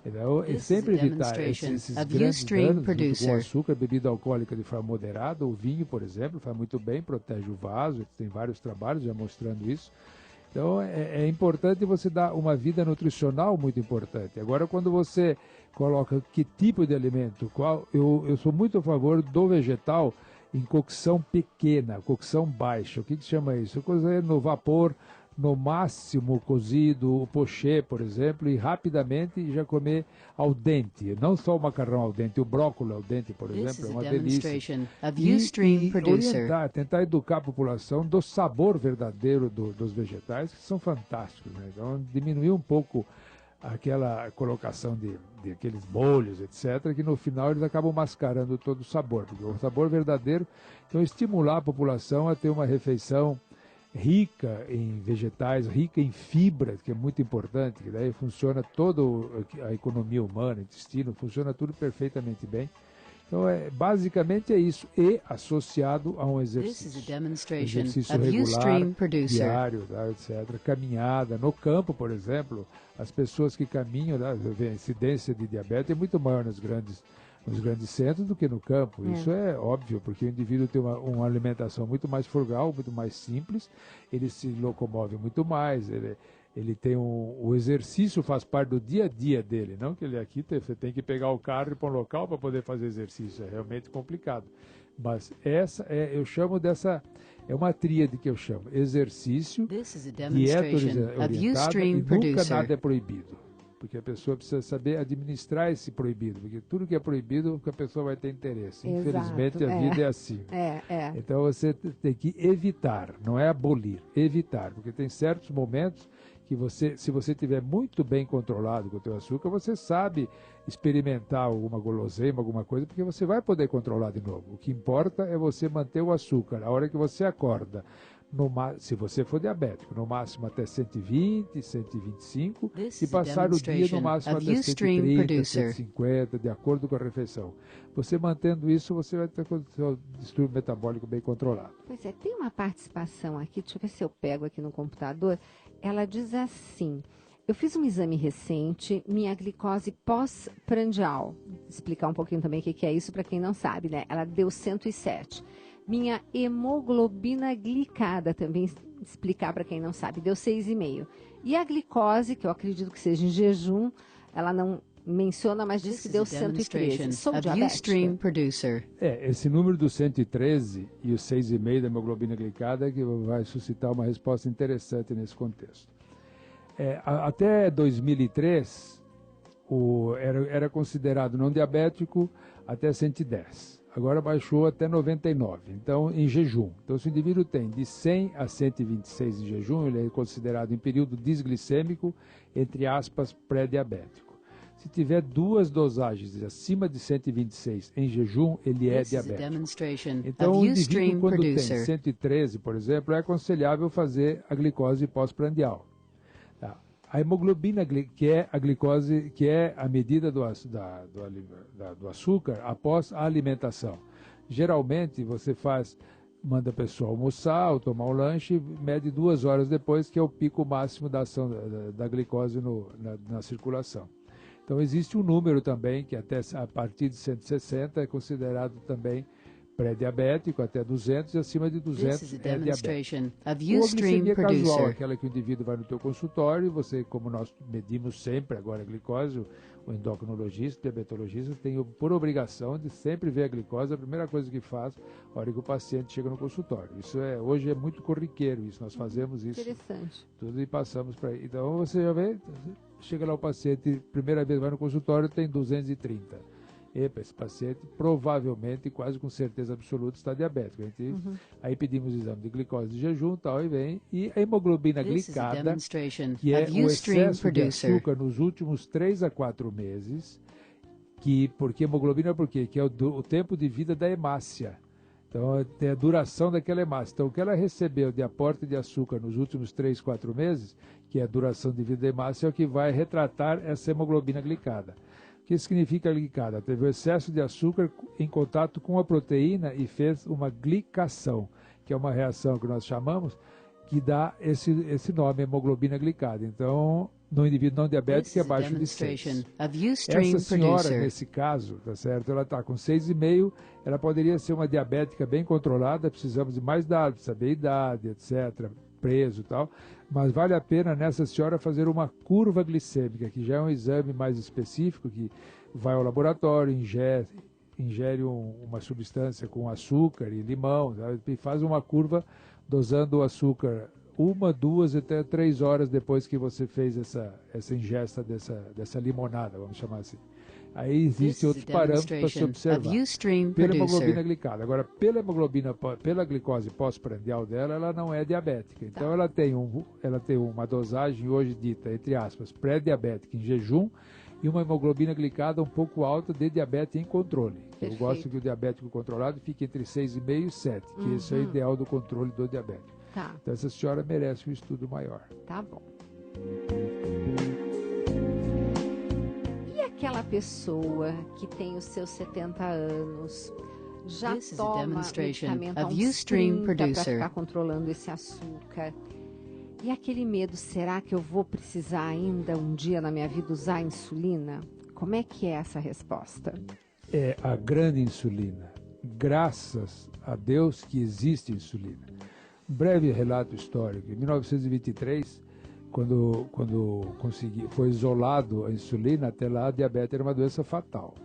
Então, é sempre evitar esses grandes danos com açúcar, bebida alcoólica de forma moderada, o vinho, por exemplo, faz muito bem, protege o vaso, tem vários trabalhos já mostrando isso. Então, é importante você dar uma vida nutricional muito importante. Agora, quando você coloca que tipo de alimento, eu sou muito a favor do vegetal em cocção pequena, cocção baixa. O que chama isso? Cozer no vapor, no máximo cozido, o pochê, por exemplo, e rapidamente já comer al dente. Não só o macarrão al dente, o brócolis al dente, por exemplo, é uma delícia. E orientar, tentar educar a população do sabor verdadeiro dos vegetais, que são fantásticos, né? Então, diminuir um pouco aquela colocação de aqueles molhos, etc., que no final eles acabam mascarando todo o sabor, porque o sabor verdadeiro, então estimular a população a ter uma refeição rica em vegetais, rica em fibras, que é muito importante, que daí funciona toda a economia humana, intestino, funciona tudo perfeitamente bem. Então, basicamente é isso, e associado a um exercício regular, diário, tá, etc. Caminhada, no campo, por exemplo, as pessoas que caminham, né, a incidência de diabetes é muito maior nos grandes centros do que no campo. Isso é óbvio, porque o indivíduo tem uma alimentação muito mais frugal, muito mais simples, ele se locomove muito mais, ele tem o exercício faz parte do dia a dia dele, não que ele aqui você tem que pegar o carro e ir para um local para poder fazer exercício, é realmente complicado. Mas eu chamo dessa, é uma tríade que eu chamo, exercício, dieta orientada e nunca nada é proibido. Porque a pessoa precisa saber administrar esse proibido, porque tudo que é proibido, a pessoa vai ter interesse. Exato, infelizmente, a vida é assim. Então, você tem que evitar, não é abolir, evitar, porque tem certos momentos que se você estiver muito bem controlado com o teu açúcar, você sabe experimentar alguma guloseima, alguma coisa, porque você vai poder controlar de novo. O que importa é você manter o açúcar. A hora que você acorda, se você for diabético, no máximo até 120, 125, e passar o dia no máximo até 130, 150, de acordo com a refeição. Você mantendo isso, você vai ter o seu distúrbio metabólico bem controlado. Pois é, tem uma participação aqui, deixa eu ver se eu pego aqui no computador. Ela diz assim: eu fiz um exame recente, minha glicose pós-prandial. Explicar um pouquinho também o que é isso para quem não sabe, né? Ela deu 107. Minha hemoglobina glicada, também explicar para quem não sabe, deu 6,5. E a glicose, que eu acredito que seja em jejum, ela não menciona, mas diz que deu 113. Sou diabética. Esse número do 113 e o 6,5 da hemoglobina glicada que vai suscitar uma resposta interessante nesse contexto. Até 2003, era considerado não diabético até 110. agora baixou até 99, então em jejum. Então se o indivíduo tem de 100 a 126 em jejum, ele é considerado em período desglicêmico, entre aspas, pré-diabético. Se tiver 2 dosagens acima de 126 em jejum, ele é diabético. Então o indivíduo quando tem 113, por exemplo, é aconselhável fazer a glicose pós-prandial. A hemoglobina, que é a glicose, que é a medida do açúcar após a alimentação. Geralmente você manda a pessoa almoçar ou tomar um lanche, mede 2 horas depois, que é o pico máximo da ação da glicose na circulação. Então existe um número também, que até a partir de 160 é considerado também pré-diabético, até 200, e acima de 200 é diabético. Ou a glicemia casual, aquela que o indivíduo vai no teu consultório, e você, como nós medimos sempre agora a glicose, o endocrinologista, o diabetologista, tem por obrigação de sempre ver a glicose, a primeira coisa que faz, a hora que o paciente chega no consultório. Isso hoje é muito corriqueiro, isso, nós fazemos isso. Interessante. Tudo e passamos para aí. Então você já vê, chega lá o paciente, primeira vez vai no consultório, tem 230. Epa, esse paciente provavelmente, quase com certeza absoluta, está diabético. Aí pedimos o exame de glicose de jejum e tal, e vem. E a hemoglobina glicada, que é o excesso de açúcar nos últimos 3 a 4 meses, porque hemoglobina por quê? Que é o tempo de vida da hemácia. Então, tem a duração daquela hemácia. Então, o que ela recebeu de aporte de açúcar nos últimos 3, 4 meses, que é a duração de vida da hemácia, é o que vai retratar essa hemoglobina glicada. O que significa glicada? Teve o excesso de açúcar em contato com a proteína e fez uma glicação, que é uma reação que nós chamamos, que dá esse nome, hemoglobina glicada. Então, no indivíduo não diabético é abaixo de 6. Essa senhora, nesse caso, tá certo? Ela está com 6,5, ela poderia ser uma diabética bem controlada, precisamos de mais dados, saber a idade, etc., preso e tal, mas vale a pena nessa senhora fazer uma curva glicêmica, que já é um exame mais específico, que vai ao laboratório, ingere uma substância com açúcar e limão, sabe? E faz uma curva dosando o açúcar 1, 2 até 3 horas depois que você fez essa ingesta dessa limonada, vamos chamar assim. Aí existem outros parâmetros para se observar. Pela hemoglobina glicada. Agora, pela glicose pós-prandial dela, ela não é diabética. Então, ela tem uma dosagem hoje dita, entre aspas, pré-diabética em jejum e uma hemoglobina glicada um pouco alta de diabetes em controle. Perfeito. Eu gosto que o diabético controlado fique entre 6,5 e 7, que esse é o ideal do controle do diabético. Tá. Então, essa senhora merece um estudo maior. Tá bom. Aquela pessoa que tem os seus 70 anos, já toma medicamento há uns 30 para ficar controlando esse açúcar. E aquele medo, será que eu vou precisar ainda um dia na minha vida usar insulina? Como é que é essa resposta? É a grande insulina. Graças a Deus que existe insulina. Um breve relato histórico. Em 1923... Quando foi isolado a insulina, até lá a diabetes era uma doença fatal.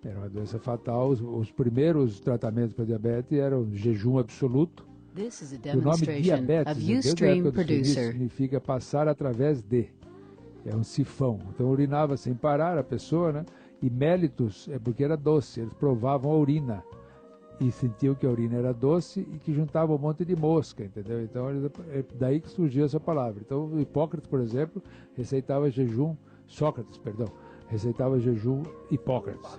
Era uma doença fatal. Os primeiros tratamentos para diabetes eram jejum absoluto. O nome diabetes, desde a época do serviço, significa passar através de. É um sifão. Então urinava sem parar a pessoa, né? E mellitus é porque era doce. Eles provavam a urina e sentiam que a urina era doce e que juntava um monte de mosca, entendeu? Então, é daí que surgiu essa palavra. Então, o Hipócrates, por exemplo, receitava jejum, receitava jejum, Hipócrates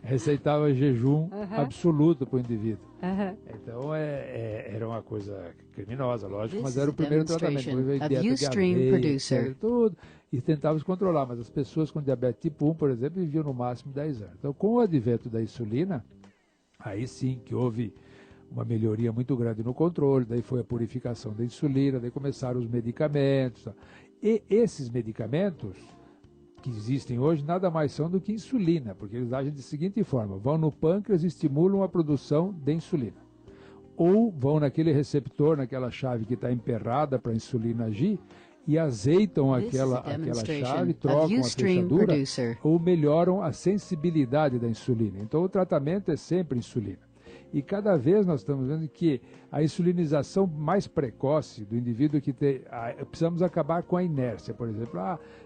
receitava jejum absoluto para o indivíduo. Então, era uma coisa criminosa, lógico, mas era o primeiro tratamento. Dieta de aveia, tudo, e tentava se controlar, mas as pessoas com diabetes tipo 1, por exemplo, viviam no máximo 10 anos. Então, com o advento da insulina, aí sim que houve uma melhoria muito grande no controle, daí foi a purificação da insulina, daí começaram os medicamentos. E esses medicamentos que existem hoje nada mais são do que insulina, porque eles agem da seguinte forma: vão no pâncreas e estimulam a produção de insulina. Ou vão naquele receptor, naquela chave que está emperrada para a insulina agir, e azeitam aquela chave, trocam a fechadura, ou melhoram a sensibilidade da insulina. Então o tratamento é sempre insulina. E cada vez nós estamos vendo que a insulinização mais precoce do indivíduo precisamos acabar com a inércia, por exemplo.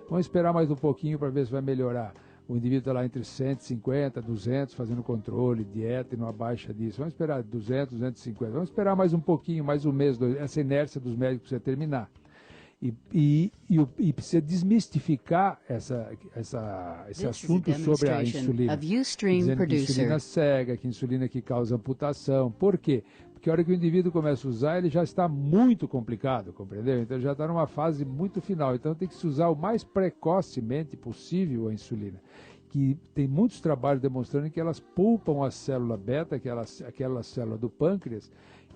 Vamos esperar mais um pouquinho para ver se vai melhorar. o indivíduo está lá entre 150, 200, fazendo controle, dieta e não abaixa disso. Vamos esperar 200, 250. Vamos esperar mais um pouquinho, mais um mês, dois. Essa inércia dos médicos precisa terminar. E precisa desmistificar esse assunto sobre a insulina. Dizendo que insulina cega, que insulina que causa amputação. Por quê? Porque a hora que o indivíduo começa a usar, ele já está muito complicado, compreendeu? Então ele já está numa fase muito final. Então tem que se usar o mais precocemente possível a insulina. Que tem muitos trabalhos demonstrando que elas poupam a célula beta, aquela célula do pâncreas,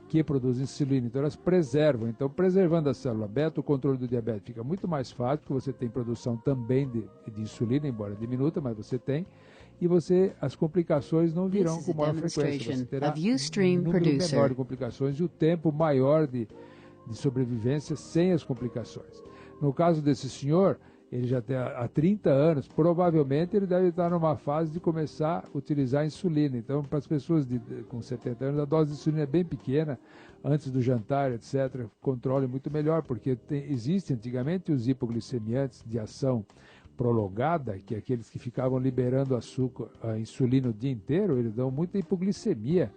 que produz insulina, então elas preservam. Então, preservando a célula beta, o controle do diabetes fica muito mais fácil, porque você tem produção também de insulina, embora diminuta, mas você tem, e as complicações não virão com maior frequência. Você terá um número menor de complicações e o tempo maior de sobrevivência sem as complicações. No caso desse senhor, ele já tem há 30 anos, provavelmente ele deve estar numa fase de começar a utilizar a insulina. Então, para as pessoas com 70 anos, a dose de insulina é bem pequena, antes do jantar, etc. Controle muito melhor, porque existem antigamente os hipoglicemiantes de ação prolongada, que é aqueles que ficavam liberando a insulina o dia inteiro, eles dão muita hipoglicemia,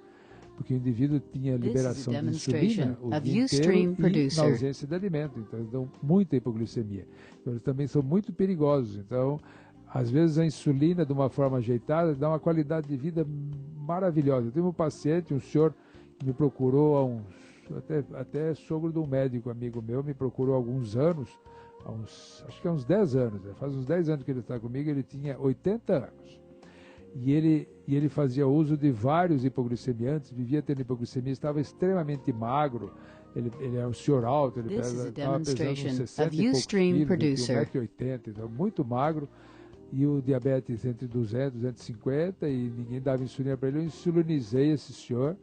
porque o indivíduo tinha liberação de insulina o dia inteiro e na ausência de alimento. Então, eles dão muita hipoglicemia. Então, eles também são muito perigosos. Então, às vezes, a insulina, de uma forma ajeitada, dá uma qualidade de vida maravilhosa. Eu tenho um paciente, um senhor, que me procurou até sogro de um médico amigo meu, me procurou há alguns anos, acho que há uns 10 anos, faz uns 10 anos que ele está comigo, ele tinha 80 anos. E ele fazia uso de vários hipoglicemiantes, vivia tendo hipoglicemia, estava extremamente magro, ele é um senhor alto, ele estava pesando uns 60 e poucos quilos, 1,80 m, então muito magro, e o diabetes entre 200 e 250, e ninguém dava insulina para ele. Eu insulinizei esse senhor,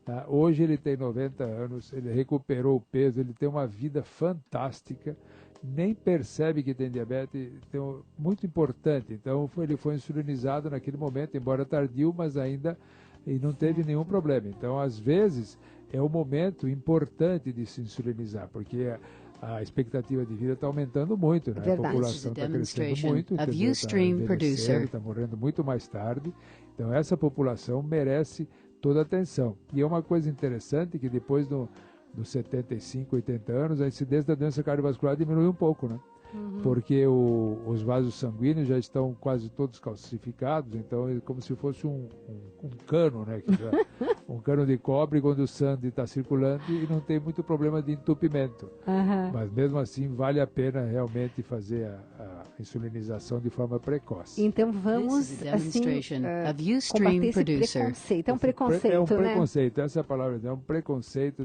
tá? Hoje ele tem 90 anos, ele recuperou o peso, ele tem uma vida fantástica, nem percebe que tem diabetes, então, muito importante. Então ele foi insulinizado naquele momento, embora tardio, mas ainda e não teve nenhum problema. Então, às vezes, é o momento importante de se insulinizar, porque a expectativa de vida está aumentando muito, né? A população está crescendo muito, está envelhecendo, está morrendo muito mais tarde. Então, essa população merece toda a atenção. E é uma coisa interessante que depois dos 75, 80 anos, a incidência da doença cardiovascular diminui um pouco, né? Porque os vasos sanguíneos já estão quase todos calcificados, então é como se fosse um cano, né? Um cano de cobre quando o sangue está circulando e não tem muito problema de entupimento. Mas mesmo assim vale a pena realmente fazer a insulinização de forma precoce. Então vamos assim, combater esse preconceito. É um preconceito, é um né? preconceito, essa é a palavra, é um preconceito.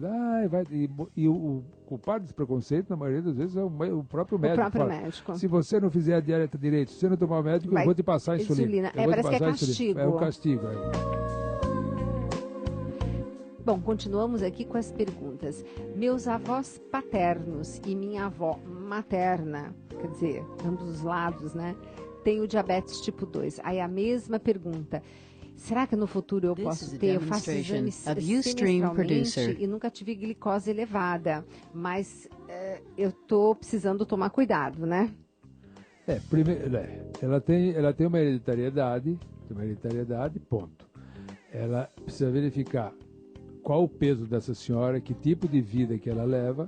E o culpado desse preconceito, na maioria das vezes, é o próprio médico. Médico. Se você não fizer a dieta direito, se você não tomar o médico, eu vou te passar a insulina. Parece que é castigo. É um castigo. Bom, continuamos aqui com as perguntas. Meus avós paternos e minha avó materna, quer dizer, ambos os lados, né, têm o diabetes tipo 2. Aí a mesma pergunta. Será que no futuro eu posso ter? Eu faço exames semestralmente e nunca tive glicose elevada, mas eu estou precisando tomar cuidado, né? Ela tem uma hereditariedade, ponto. Ela precisa verificar qual o peso dessa senhora, que tipo de vida que ela leva,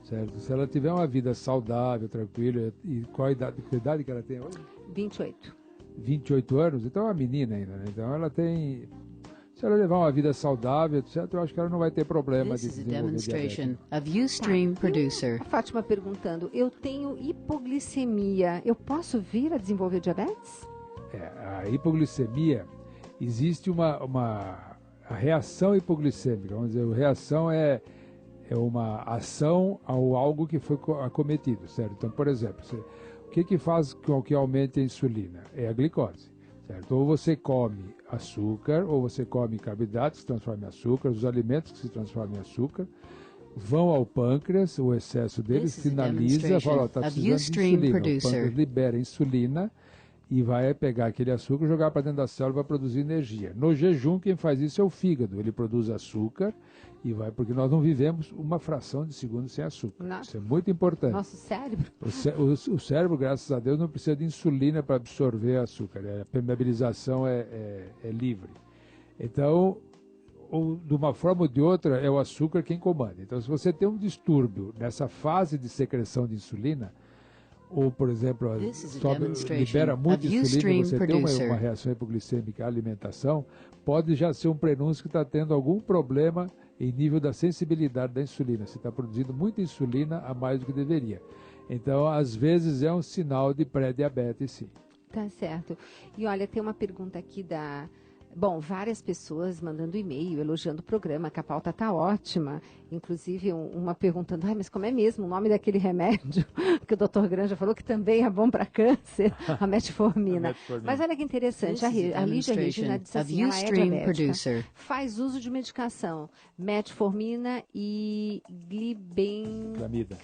certo? Se ela tiver uma vida saudável, tranquila, e qual a idade que ela tem hoje? 28 anos, então é uma menina ainda, né? Então ela tem... Se ela levar uma vida saudável, etc., eu acho que ela não vai ter problema de desenvolver diabetes. A Fátima perguntando, eu tenho hipoglicemia, eu posso vir a desenvolver diabetes? A hipoglicemia, existe a reação hipoglicêmica, vamos dizer, a reação é uma ação ao algo que foi acometido, certo? Então, por exemplo, o que faz com que aumente a insulina? É a glicose, certo? Ou você come açúcar, ou você come carboidratos que se transformam em açúcar, os alimentos que se transformam em açúcar, vão ao pâncreas, o excesso deles sinaliza, fala, está precisando de insulina. O pâncreas libera insulina e vai pegar aquele açúcar e jogar para dentro da célula para produzir energia. No jejum, quem faz isso é o fígado. Ele produz açúcar e vai, porque nós não vivemos uma fração de segundo sem açúcar. Nossa. Isso é muito importante. Nosso cérebro? O cérebro, graças a Deus, não precisa de insulina para absorver açúcar. A permeabilização é livre. Então, de uma forma ou de outra, é o açúcar quem comanda. Então, se você tem um distúrbio nessa fase de secreção de insulina, ou, por exemplo, libera muito insulina e você tem uma reação hipoglicêmica à alimentação, pode já ser um prenúncio que está tendo algum problema em nível da sensibilidade da insulina. Você está produzindo muita insulina a mais do que deveria. Então, às vezes, é um sinal de pré-diabetes, sim. Tá certo. E olha, tem uma pergunta aqui da... Bom, várias pessoas mandando e-mail, elogiando o programa, que a pauta está ótima. Inclusive, uma perguntando, mas como é mesmo o nome daquele remédio que o Dr. Granja falou que também é bom para câncer? A metformina. Mas olha que interessante, a Lígia Regina disse assim, ela é diabética, faz uso de medicação, metformina e glibenclamida.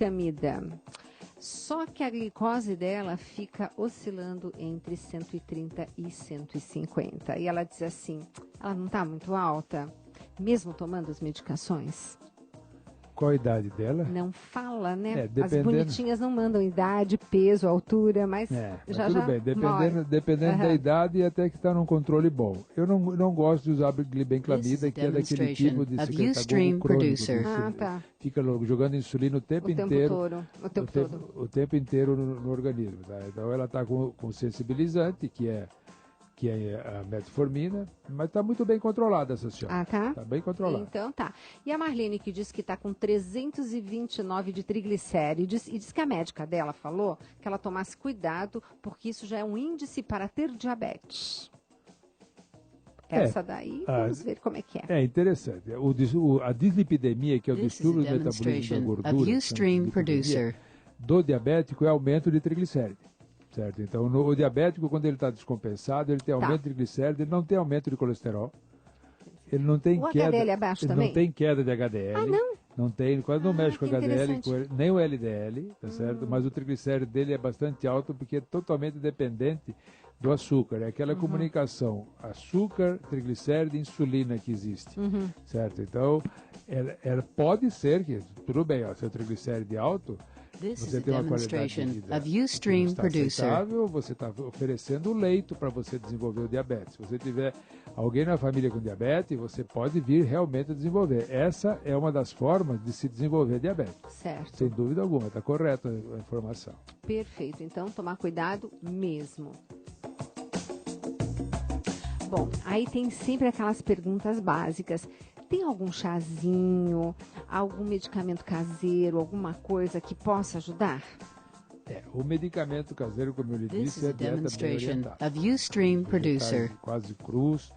Só que a glicose dela fica oscilando entre 130 e 150. E ela diz assim, ela não está muito alta, mesmo tomando as medicações? Qual a idade dela? Não fala, né? As bonitinhas não mandam idade, peso, altura, mas tudo bem, dependendo da idade e até que está num controle bom. Eu não gosto de usar glibenclamida, que é daquele tipo de secretagogo crônico. Fica jogando insulina o tempo inteiro. O tempo inteiro no organismo. Tá? Então ela está com sensibilizante, que é a metformina, mas está muito bem controlada essa senhora. Tá? Está bem controlada. Então tá. E a Marlene, que diz que está com 329 de triglicérides, e diz que a médica dela falou que ela tomasse cuidado, porque isso já é um índice para ter diabetes. Essa daí, vamos ver como é que é. É interessante. A dislipidemia, que é o distúrbio do metabolismo da gordura, do diabético, é aumento de triglicérides. Certo? Então, o diabético, quando ele está descompensado, ele tem aumento de triglicéridos, ele não tem aumento de colesterol, ele não tem queda. O HDL é baixo também? Não tem queda de HDL. Ah, não? Não tem, quase não mexe com o HDL, nem o LDL, tá certo? Mas o triglicérido dele é bastante alto porque é totalmente dependente do açúcar. É aquela comunicação açúcar, triglicérido e insulina que existe, certo? Então, ela pode ser que, tudo bem, seu triglicérido é alto, você tem uma qualidade de vida aceitável, você está oferecendo leito para você desenvolver o diabetes. Se você tiver alguém na família com diabetes, você pode vir realmente a desenvolver. Essa é uma das formas de se desenvolver diabetes. Certo. Sem dúvida alguma, está correta a informação. Perfeito. Então, tomar cuidado mesmo. Bom, aí tem sempre aquelas perguntas básicas. Tem algum chazinho, algum medicamento caseiro, alguma coisa que possa ajudar? O medicamento caseiro, como eu lhe disse, é a dieta bem orientada. Quase crus,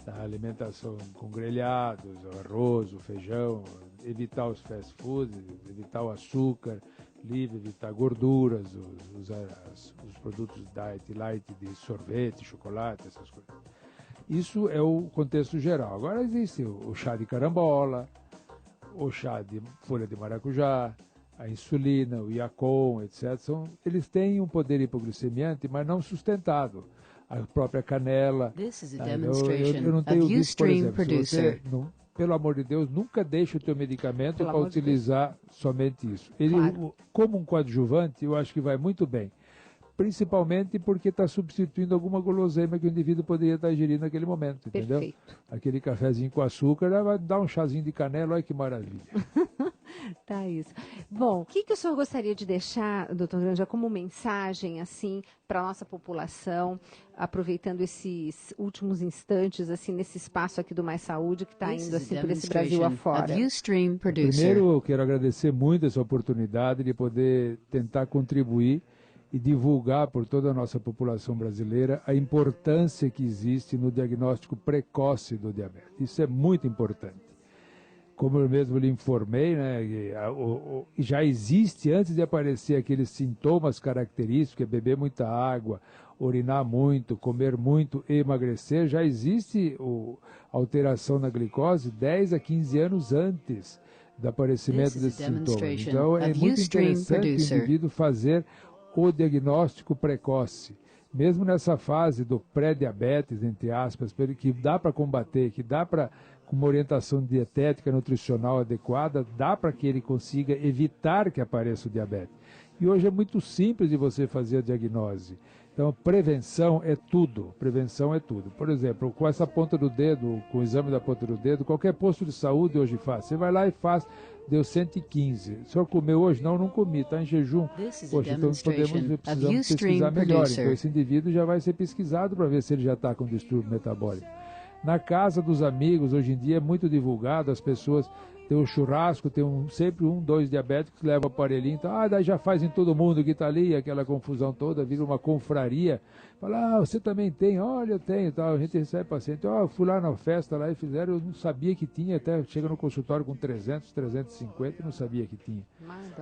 a alimentação com grelhados, o arroz, o feijão, evitar os fast foods, evitar o açúcar livre, evitar gorduras, os produtos diet light de sorvete, chocolate, essas coisas. Isso é o contexto geral. Agora existe o chá de carambola, o chá de folha de maracujá, a insulina, o Iacon, etc. Eles têm um poder hipoglicemiante, mas não sustentado. A própria canela. Eu não tenho visto, por exemplo, se você, pelo amor de Deus, nunca deixe o teu medicamento para utilizar somente isso. Ele, como um coadjuvante, eu acho que vai muito bem. Principalmente porque está substituindo alguma guloseima que o indivíduo poderia estar ingerindo naquele momento, entendeu? Perfeito. Aquele cafezinho com açúcar, vai dar um chazinho de canela, olha que maravilha. Tá isso. Bom, o que o senhor gostaria de deixar, doutor Granja, como mensagem, assim, para a nossa população, aproveitando esses últimos instantes, assim, nesse espaço aqui do Mais Saúde, que está indo, assim, por esse Brasil afora? Primeiro, eu quero agradecer muito essa oportunidade de poder tentar contribuir e divulgar por toda a nossa população brasileira a importância que existe no diagnóstico precoce do diabetes. Isso é muito importante. Como eu mesmo lhe informei, né, já existe, antes de aparecer aqueles sintomas característicos, que é beber muita água, urinar muito, comer muito e emagrecer, já existe alteração na glicose 10 a 15 anos antes do aparecimento desses sintomas. Então, é muito interessante o indivíduo fazer o diagnóstico precoce. mesmo nessa fase do pré-diabetes, entre aspas, que dá para combater, que dá para, com uma orientação dietética, nutricional adequada, dá para que ele consiga evitar que apareça o diabetes. E hoje é muito simples de você fazer a diagnose. Então, prevenção é tudo. Prevenção é tudo. Por exemplo, com essa ponta do dedo, com o exame da ponta do dedo, qualquer posto de saúde hoje faz. Você vai lá e faz, deu 115. O senhor comeu hoje? Não, não comi, está em jejum. Poxa, então precisamos pesquisar melhor. Então, esse indivíduo já vai ser pesquisado para ver se ele já está com distúrbio metabólico. Na casa dos amigos, hoje em dia é muito divulgado, as pessoas têm o churrasco, tem sempre 2 diabéticos que levam o aparelhinho, então, daí já faz em todo mundo que está ali, aquela confusão toda, vira uma confraria. Fala, você também tem? Olha, eu tenho, tal. A gente recebe paciente, eu fui lá na festa lá e fizeram, eu não sabia que tinha, até chega no consultório com 300, 350 e não sabia que tinha.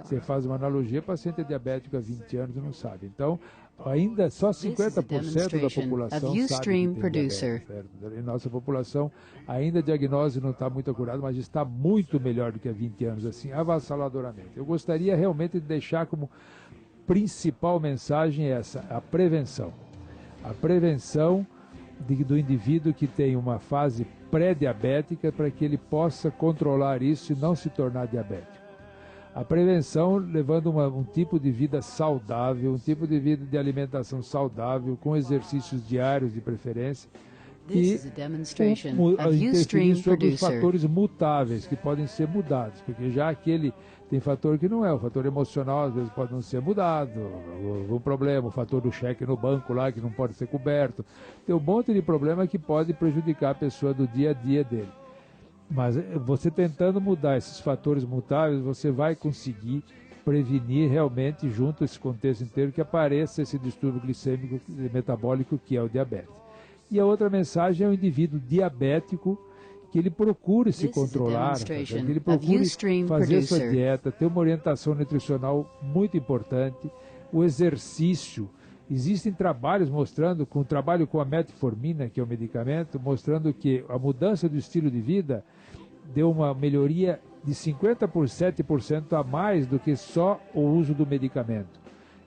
Você faz uma analogia, paciente é diabético há 20 anos e não sabe. Então, ainda só 50% da população sabe que tem diabetes. E nossa população, ainda a diagnose não está muito acurada, mas está muito melhor do que há 20 anos, assim, avassaladoramente. Eu gostaria realmente de deixar como principal mensagem essa, a prevenção. A prevenção do indivíduo que tem uma fase pré-diabética para que ele possa controlar isso e não se tornar diabético. A prevenção levando um tipo de vida saudável, um tipo de vida de alimentação saudável, com exercícios diários de preferência, e interferir sobre os fatores mutáveis, que podem ser mudados, porque já aquele tem fator que não é, o fator emocional às vezes pode não ser mudado, um problema, o fator do cheque no banco lá que não pode ser coberto, tem um monte de problema que pode prejudicar a pessoa do dia a dia dele. Mas você tentando mudar esses fatores mutáveis, você vai conseguir prevenir realmente, junto a esse contexto inteiro, que apareça esse distúrbio glicêmico e metabólico que é o diabetes. E a outra mensagem é o indivíduo diabético, que ele procure se controlar, que ele procure fazer sua dieta, ter uma orientação nutricional muito importante, o exercício. Existem trabalhos mostrando, com o trabalho com a metformina, que é o medicamento, mostrando que a mudança do estilo de vida deu uma melhoria de 50% a mais do que só o uso do medicamento.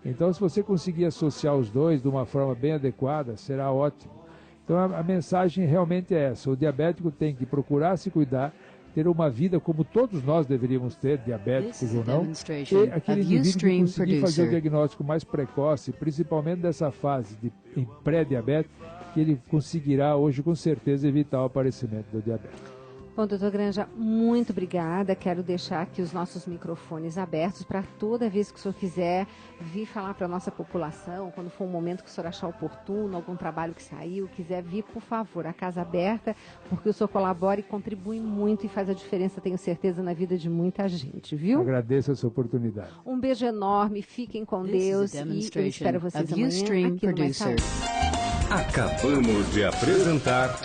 Então, se você conseguir associar os dois de uma forma bem adequada, será ótimo. Então, a mensagem realmente é essa. O diabético tem que procurar se cuidar, ter uma vida como todos nós deveríamos ter, diabéticos ou não, e aquele indivíduo que conseguir fazer o diagnóstico mais precoce, principalmente dessa fase em pré-diabetes, que ele conseguirá hoje com certeza evitar o aparecimento do diabetes. Bom, doutor Granja, muito obrigada. Quero deixar aqui os nossos microfones abertos para toda vez que o senhor quiser vir falar para a nossa população, quando for um momento que o senhor achar oportuno, algum trabalho que saiu, quiser vir, por favor, a casa aberta, porque o senhor colabora e contribui muito e faz a diferença, tenho certeza, na vida de muita gente, viu? Agradeço essa oportunidade. Um beijo enorme, fiquem com Deus e eu espero vocês amanhã aqui no Mais Saúde. Acabamos de apresentar